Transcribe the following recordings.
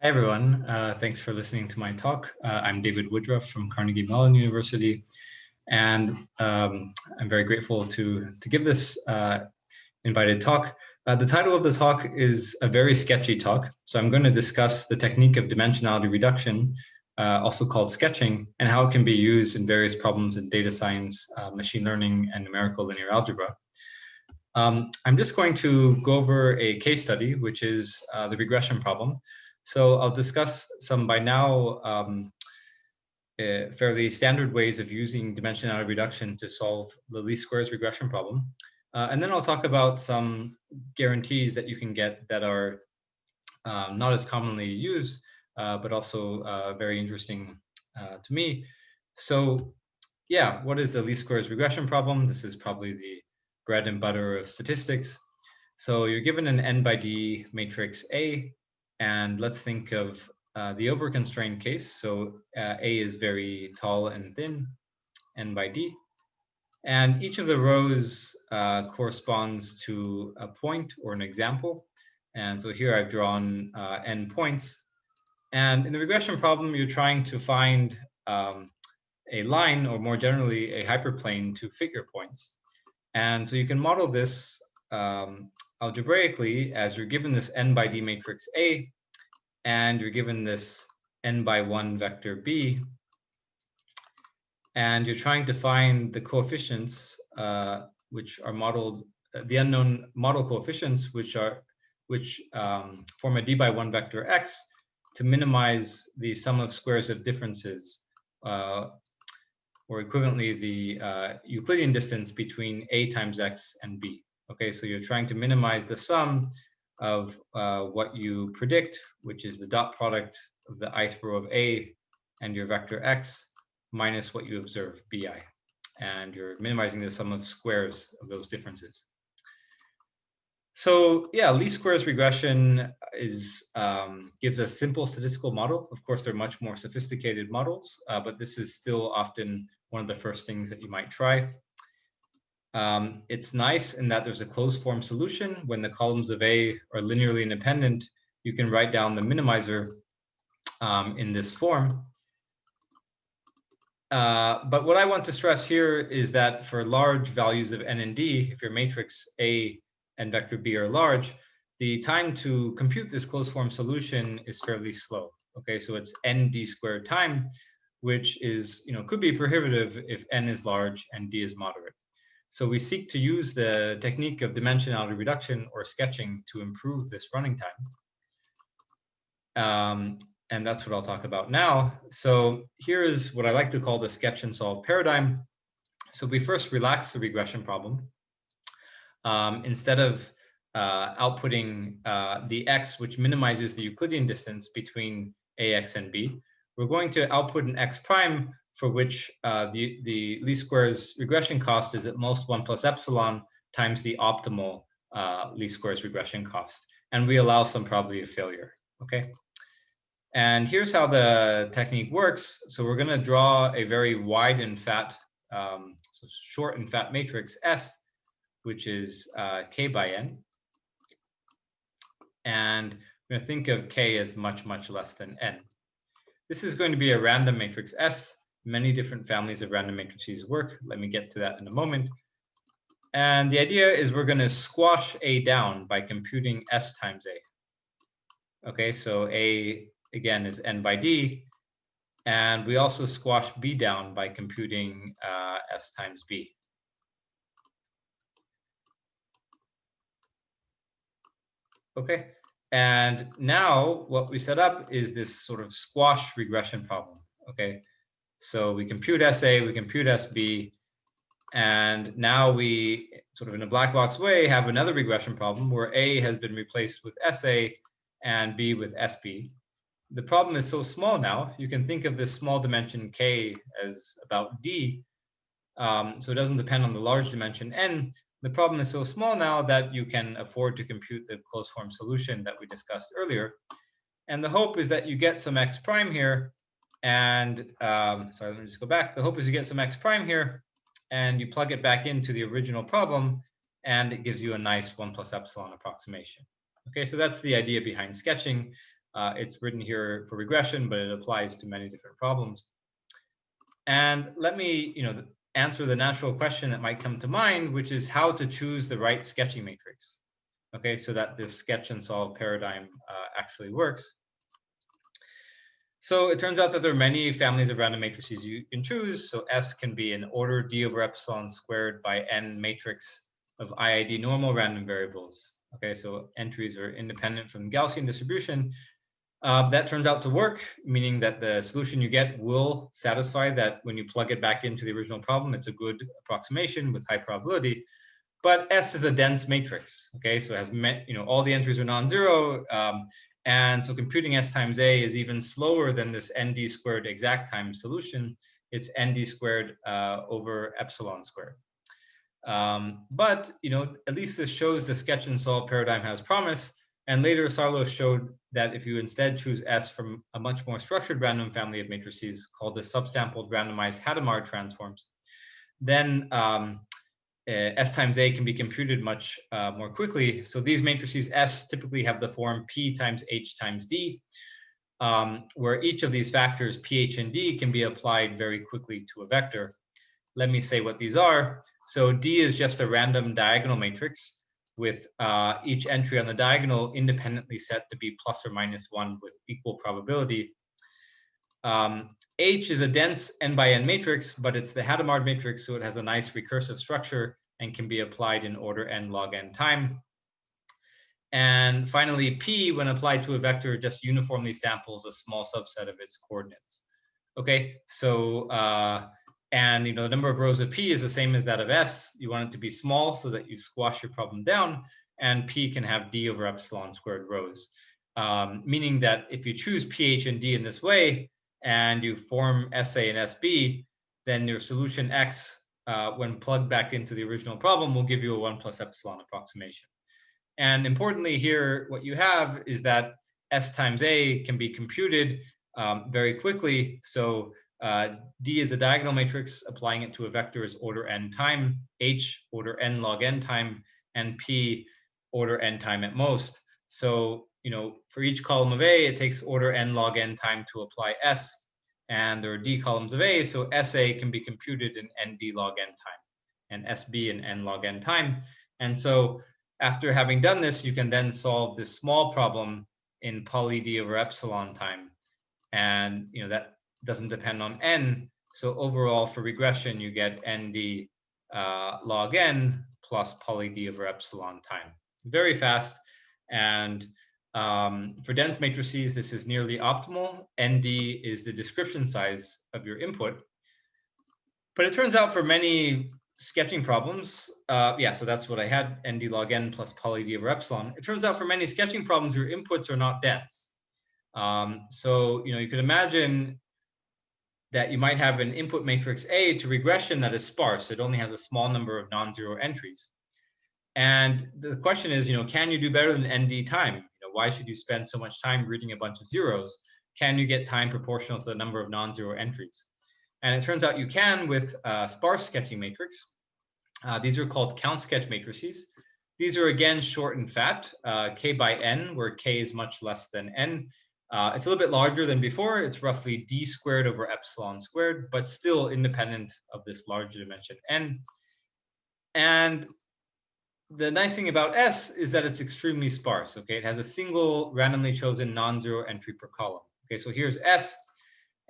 Hi, everyone. Thanks for listening to my talk. I'm David Woodruff from Carnegie Mellon University, and I'm very grateful to give this invited talk. The title of the talk is a very sketchy talk, so I'm going to discuss the technique of dimensionality reduction, also called sketching, and how it can be used in various problems in data science, machine learning, and numerical linear algebra. I'm just going to go over a case study, which is the regression problem. So I'll discuss some by now fairly standard ways of using dimensionality reduction to solve the least squares regression problem. And then I'll talk about some guarantees that you can get that are not as commonly used, but also very interesting to me. So yeah, what is the least squares regression problem? This is probably the bread and butter of statistics. So you're given an n by d matrix A, and let's think of the over-constrained case. So A is very tall and thin, n by d. And each of the rows corresponds to a point or an example. And so here I've drawn n points. And in the regression problem, you're trying to find a line, or more generally, a hyperplane to fit your points. And so you can model this algebraically as you're given this n by d matrix A, and you're given this n by 1 vector B, and you're trying to find the coefficients which are modeled, the unknown model coefficients, which form a d by 1 vector x to minimize the sum of squares of differences, or equivalently the Euclidean distance between a times x and b. Okay, so you're trying to minimize the sum of what you predict, which is the dot product of the ith row of A and your vector x minus what you observe, bi. And you're minimizing the sum of squares of those differences. So yeah, least squares regression is gives a simple statistical model. Of course, there are much more sophisticated models, but this is still often one of the first things that you might try. It's nice in that there's a closed form solution. When the columns of A are linearly independent, you can write down the minimizer in this form. But what I want to stress here is that for large values of n and d, if your matrix A and vector B are large, the time to compute this closed form solution is fairly slow. Okay, so it's nd squared time, which is, could be prohibitive if n is large and d is moderate. So we seek to use the technique of dimensionality reduction or sketching to improve this running time. And that's what I'll talk about now. So here is what I like to call the sketch and solve paradigm. So we first relax the regression problem. Instead of outputting the x, which minimizes the Euclidean distance between ax and b, we're going to output an x prime for which the least squares regression cost is at most 1 plus epsilon times the optimal least squares regression cost. And we allow some probability of failure, okay? And here's how the technique works. So we're going to draw a very wide and fat, so short and fat matrix S, which is k by n. And we're going to think of k as much, much less than n. This is going to be a random matrix S. Many different families of random matrices work. Let me get to that in a moment. And the idea is we're going to squash A down by computing S times A. Okay, so A, again, is n by d. And we also squash B down by computing S times B. Okay, and now what we set up is this sort of squash regression problem. Okay, so we compute SA, we compute SB, and now we sort of in a black box way have another regression problem where A has been replaced with SA and B with SB. The problem is so small now, you can think of this small dimension K as about D, so it doesn't depend on the large dimension N. The problem is so small now that you can afford to compute the closed form solution that we discussed earlier. And the hope is that you get some x prime here. And sorry, let me just go back. The hope is you get some x prime here and you plug it back into the original problem and it gives you a nice 1 plus epsilon approximation. Okay, so that's the idea behind sketching. It's written here for regression, but it applies to many different problems. And let me, answer the natural question that might come to mind, which is how to choose the right sketching matrix. Okay, so that this sketch and solve paradigm actually works. So it turns out that there are many families of random matrices you can choose. So S can be an order d over epsilon squared by n matrix of IID normal random variables. Okay, so entries are independent from the Gaussian distribution. That turns out to work, meaning that the solution you get will satisfy that when you plug it back into the original problem, it's a good approximation with high probability. But S is a dense matrix, okay? So it has, all the entries are non-zero, and so computing S times A is even slower than this ND squared exact time solution. It's ND squared over epsilon squared. But, at least this shows the sketch and solve paradigm has promise. And later, Sarlo showed that if you instead choose S from a much more structured random family of matrices called the subsampled randomized Hadamard transforms, then S times A can be computed much more quickly. So these matrices S typically have the form P times H times D, where each of these factors, P, H, and D, can be applied very quickly to a vector. Let me say what these are. So D is just a random diagonal matrix with each entry on the diagonal independently set to be plus or minus 1 with equal probability. H is a dense n by n matrix, but it's the Hadamard matrix, so it has a nice recursive structure and can be applied in order n log n time. And finally, P, when applied to a vector, just uniformly samples a small subset of its coordinates. Okay, so and the number of rows of P is the same as that of S. You want it to be small so that you squash your problem down, and P can have D over epsilon squared rows, meaning that if you choose P, H, and D in this way, and you form SA and SB, then your solution X, when plugged back into the original problem, will give you a 1 plus epsilon approximation. And importantly here, what you have is that S times A can be computed very quickly. So D is a diagonal matrix. Applying it to a vector is order n time, H order n log n time, and P order n time at most. So, for each column of A, it takes order n log n time to apply S, and there are D columns of A, so SA can be computed in ND log n time, and SB in n log n time. And so after having done this, you can then solve this small problem in poly D over epsilon time. And that doesn't depend on n. So overall, for regression, you get ND log n plus poly D over epsilon time. Very fast. And for dense matrices, this is nearly optimal. ND is the description size of your input. But it turns out for many sketching problems, so that's what I had, ND log n plus poly D over epsilon. It turns out for many sketching problems, your inputs are not dense. So, you could imagine that you might have an input matrix A to regression that is sparse. It only has a small number of non-zero entries. And the question is, can you do better than ND time? Why should you spend so much time reading a bunch of zeros? Can you get time proportional to the number of non-zero entries? And it turns out you can with sparse sketching matrix. These are called count sketch matrices. These are again short and fat, K by N, where K is much less than N. It's a little bit larger than before. It's roughly D squared over epsilon squared, but still independent of this larger dimension N. And the nice thing about S is that it's extremely sparse, okay? It has a single randomly chosen non-zero entry per column. Okay, so here's S,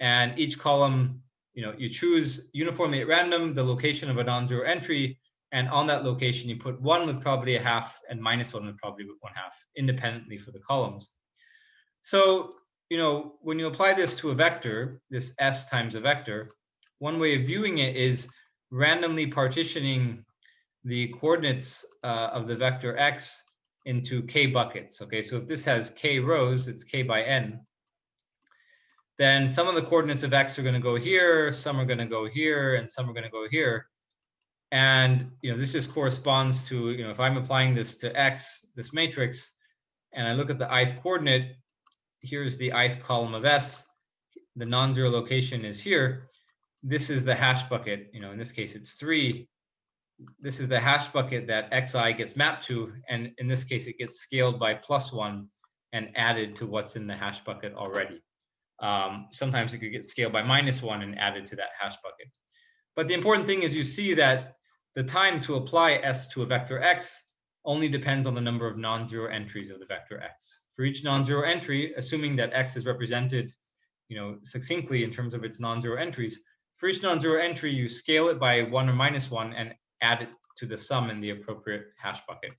and each column, you choose uniformly at random the location of a non-zero entry, and on that location, you put 1 with probability a half and minus 1 with probability 1/2, independently for the columns. So, when you apply this to a vector, this S times a vector, one way of viewing it is randomly partitioning the coordinates of the vector X into K buckets. Okay, so if this has K rows, it's K by N. Then some of the coordinates of X are going to go here, some are going to go here, and some are going to go here. And this just corresponds to, if I'm applying this to X, this matrix, and I look at the ith coordinate, here's the ith column of S, the non-zero location is here. This is the hash bucket, in this case it's 3. This is the hash bucket that Xi gets mapped to, and in this case it gets scaled by +1. and added to what's in the hash bucket already. Sometimes you could get scaled by -1 and added to that hash bucket. But the important thing is you see that the time to apply S to a vector X only depends on the number of non-zero entries of the vector X. For each non-zero entry, assuming that X is represented, succinctly in terms of its non-zero entries, for each non-zero entry, you scale it by 1 or -1 and add it to the sum in the appropriate hash bucket.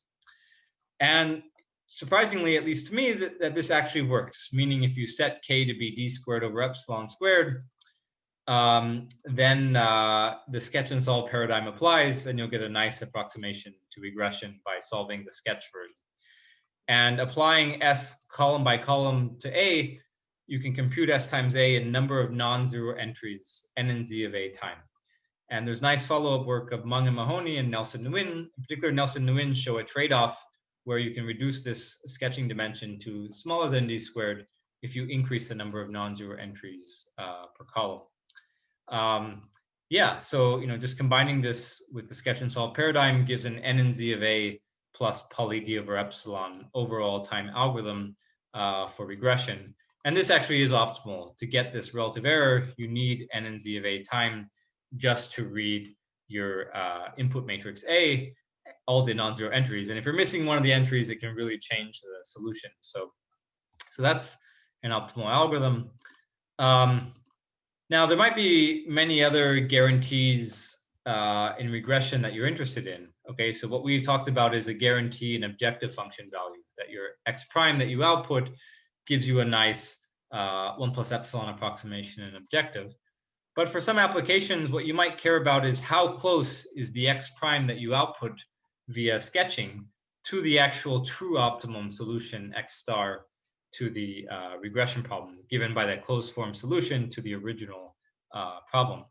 And surprisingly, at least to me, that this actually works, meaning if you set K to be d squared over epsilon squared, then the sketch and solve paradigm applies, and you'll get a nice approximation to regression by solving the sketch version. And applying S column by column to A, you can compute S times A in number of non-zero entries, n and z of A time. And there's nice follow-up work of Meng and Mahoney and Nelson Nguyen. In particular, Nelson Nguyen show a trade-off where you can reduce this sketching dimension to smaller than d squared if you increase the number of non-zero entries per column. Yeah, so just combining this with the sketch and solve paradigm gives an n and z of A plus poly d over epsilon overall time algorithm for regression. And this actually is optimal. To get this relative error, you need n and z of A time just to read your input matrix A, all the non-zero entries. And if you're missing one of the entries, it can really change the solution. So that's an optimal algorithm. Now, there might be many other guarantees in regression that you're interested in. Okay, so what we've talked about is a guarantee in objective function value, that your x prime that you output gives you a nice 1 plus epsilon approximation in objective. But for some applications, what you might care about is how close is the x prime that you output via sketching to the actual true optimum solution x star to the regression problem, given by that closed form solution to the original problem.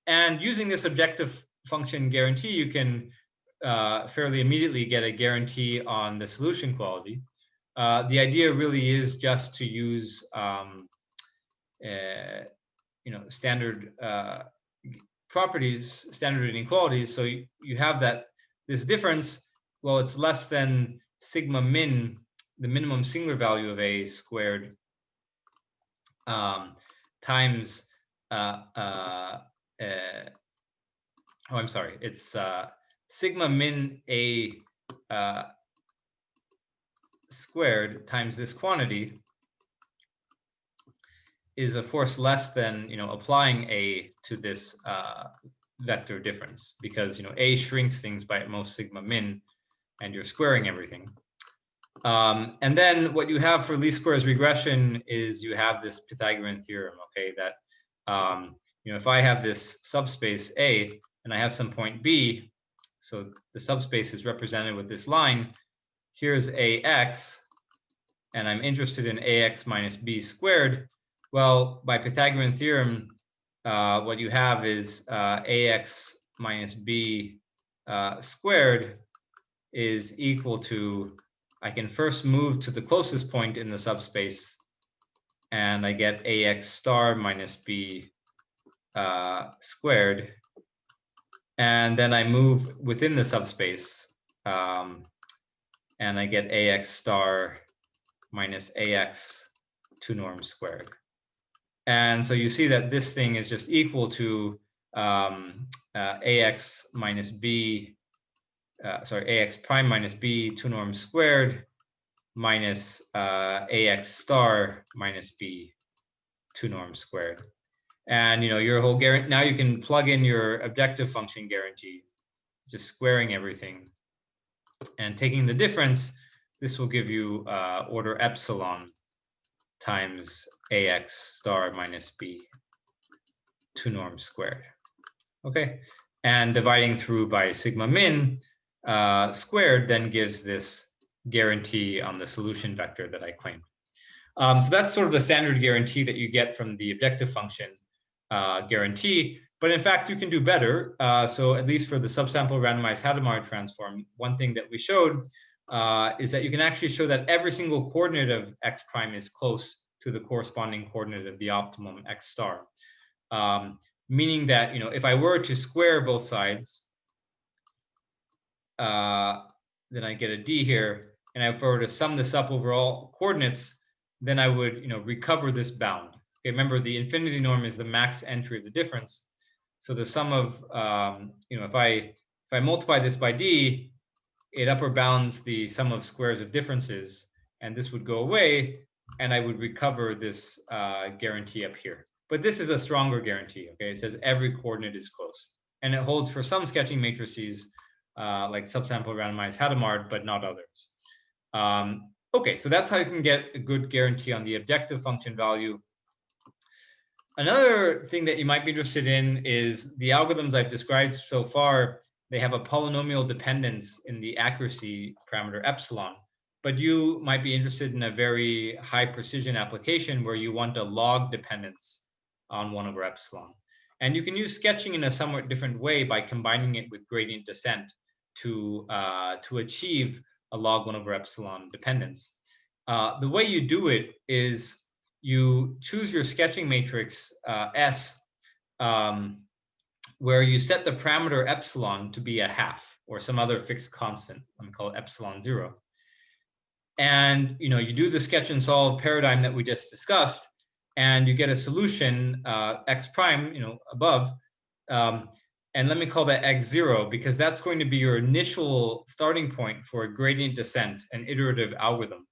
And using this objective function guarantee, you can fairly immediately get a guarantee on the solution quality. The idea really is just to use standard properties, standard inequalities. So you have that this difference, well, it's less than sigma min, the minimum singular value of A squared, times I'm sorry, it's sigma min A squared times this quantity is of course less than applying A to this vector difference, because A shrinks things by at most sigma min and you're squaring everything. And then what you have for least squares regression is you have this Pythagorean theorem, okay, that if I have this subspace A and I have some point B, so the subspace is represented with this line, here's AX, and I'm interested in AX minus B squared. Well, by Pythagorean theorem, what you have is AX minus B squared is equal to, I can first move to the closest point in the subspace, and I get AX star minus B squared. And then I move within the subspace, and I get AX star minus AX 2 norms squared. And so you see that this thing is just equal to AX minus B, AX prime minus B 2 norms squared minus AX star minus B 2 norms squared. And your whole guarantee, now you can plug in your objective function guarantee, just squaring everything and taking the difference. This will give you order epsilon times AX star minus B 2 norms squared. Okay, and dividing through by sigma min squared then gives this guarantee on the solution vector that I claimed. So that's sort of the standard guarantee that you get from the objective function guarantee. But in fact, you can do better. So at least for the subsample randomized Hadamard transform, one thing that we showed is that you can actually show that every single coordinate of x prime is close to the corresponding coordinate of the optimum x star. Meaning that if I were to square both sides, then I get a d here. and if I were to sum this up over all coordinates, then I would, recover this bound. Okay, remember the infinity norm is the max entry of the difference. So the sum of, if I multiply this by d, it upper bounds the sum of squares of differences, and this would go away, and I would recover this guarantee up here. But this is a stronger guarantee. Okay, it says every coordinate is close, and it holds for some sketching matrices like subsample randomized Hadamard, but not others. Okay, so that's how you can get a good guarantee on the objective function value. Another thing that you might be interested in is the algorithms I've described so far. They have a polynomial dependence in the accuracy parameter epsilon, but you might be interested in a very high precision application where you want a log dependence on 1 over epsilon. And you can use sketching in a somewhat different way by combining it with gradient descent to achieve a log 1 over epsilon dependence. The way you do it is you choose your sketching matrix S, where you set the parameter epsilon to be a half or some other fixed constant. Let me call it epsilon 0. And you do the sketch and solve paradigm that we just discussed, and you get a solution x prime, above. And let me call that x0 because that's going to be your initial starting point for a gradient descent, an iterative algorithm.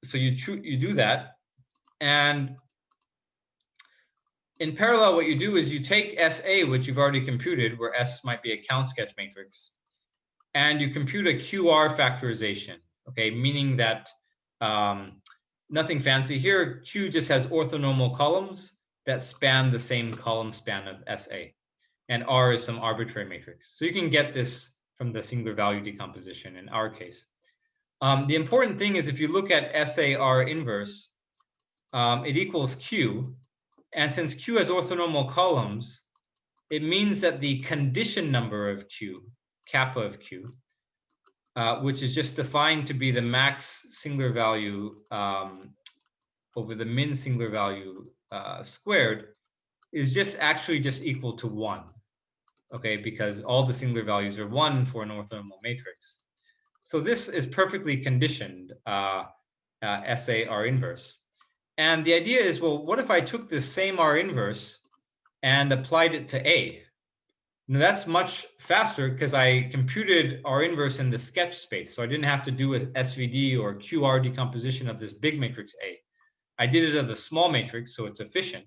So you do that, and in parallel, what you do is you take SA, which you've already computed, where S might be a count sketch matrix, and you compute a QR factorization. Okay, meaning that nothing fancy here. Q just has orthonormal columns that span the same column span of SA. And R is some arbitrary matrix. So you can get this from the singular value decomposition in our case. The important thing is if you look at SAR inverse, it equals Q. And since Q has orthonormal columns, it means that the condition number of Q, kappa of Q, which is just defined to be the max singular value over the min singular value squared, is actually just equal to 1. Okay, because all the singular values are 1 for an orthonormal matrix. So this is perfectly conditioned SAR inverse. And the idea is, well, what if I took this same R inverse and applied it to A? Now that's much faster because I computed R inverse in the sketch space. So I didn't have to do an SVD or QR decomposition of this big matrix A. I did it of the small matrix, so it's efficient.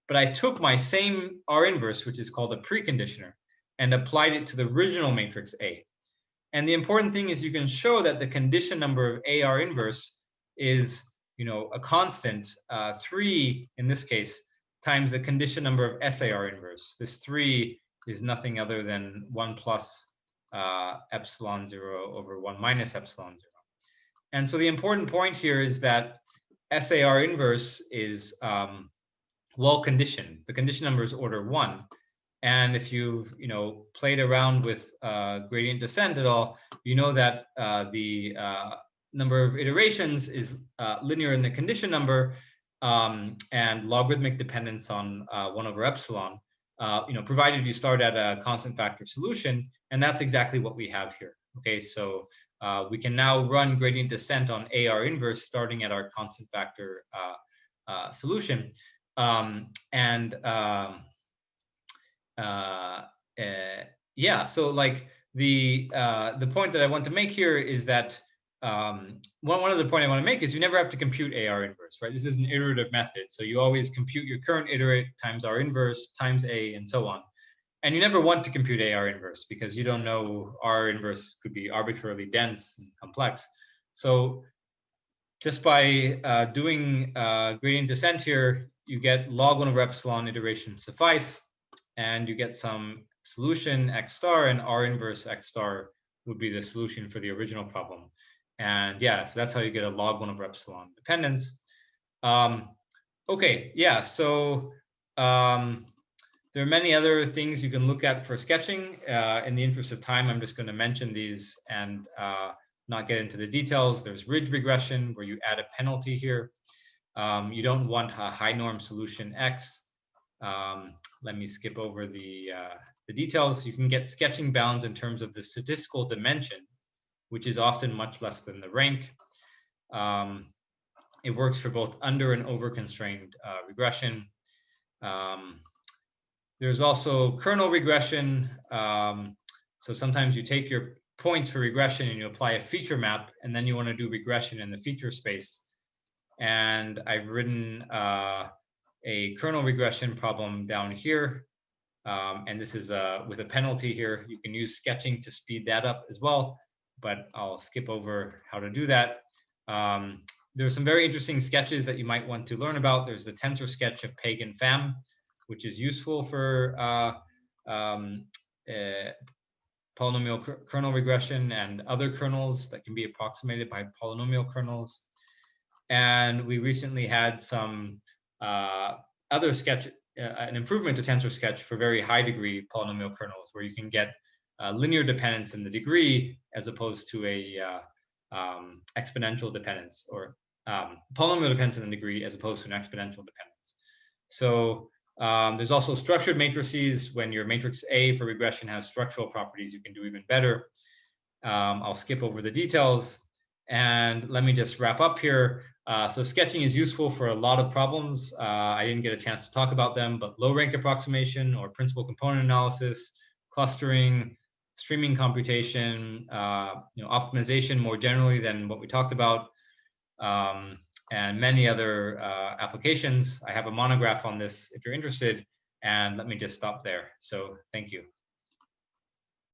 But I took my same R inverse, which is called a preconditioner, and applied it to the original matrix A. And the important thing is you can show that the condition number of AR inverse is, a constant, 3 in this case, times the condition number of SAR inverse. This 3 is nothing other than 1 plus epsilon 0 over 1 minus epsilon 0. And so the important point here is that SAR inverse is well conditioned. The condition number is order 1. And if you've played around with gradient descent at all, you know that the number of iterations is linear in the condition number and logarithmic dependence on 1 over epsilon, provided you start at a constant factor solution. And that's exactly what we have here. Okay, so we can now run gradient descent on AR inverse starting at our constant factor solution. Yeah, so like the point that I want to make here is that one other point I want to make is you never have to compute AR inverse, right? This is an iterative method. So you always compute your current iterate times R inverse times A and so on. And you never want to compute AR inverse because you don't know R inverse could be arbitrarily dense and complex. So just by doing gradient descent here, you get log 1 over epsilon iterations suffice, and you get some solution x star, and R inverse x star would be the solution for the original problem. And yeah, so that's how you get a log 1 over epsilon dependence. Okay, yeah, so there are many other things you can look at for sketching. In the interest of time, I'm just going to mention these and not get into the details. There's ridge regression, where you add a penalty here. You don't want a high norm solution X. Let me skip over the details. You can get sketching bounds in terms of the statistical dimension. which is often much less than the rank. It works for both under and over constrained regression. There's also kernel regression. So sometimes you take your points for regression and you apply a feature map, and then you want to do regression in the feature space. And I've written a kernel regression problem down here. And this is with a penalty here. You can use sketching to speed that up as well, but I'll skip over how to do that. There's some very interesting sketches that you might want to learn about. There's the tensor sketch of Peg and Pham, which is useful for polynomial kernel regression and other kernels that can be approximated by polynomial kernels. And we recently had some other sketch, an improvement to tensor sketch for very high degree polynomial kernels, where you can get linear dependence in the degree as opposed to a exponential dependence, or polynomial dependence in the degree as opposed to an exponential dependence. So there's also structured matrices. When your matrix A for regression has structural properties, you can do even better. I'll skip over the details, and let me just wrap up here. So sketching is useful for a lot of problems. I didn't get a chance to talk about them, but low rank approximation or principal component analysis, clustering, streaming computation, optimization more generally than what we talked about, and many other applications. I have a monograph on this if you're interested, and let me just stop there. So thank you.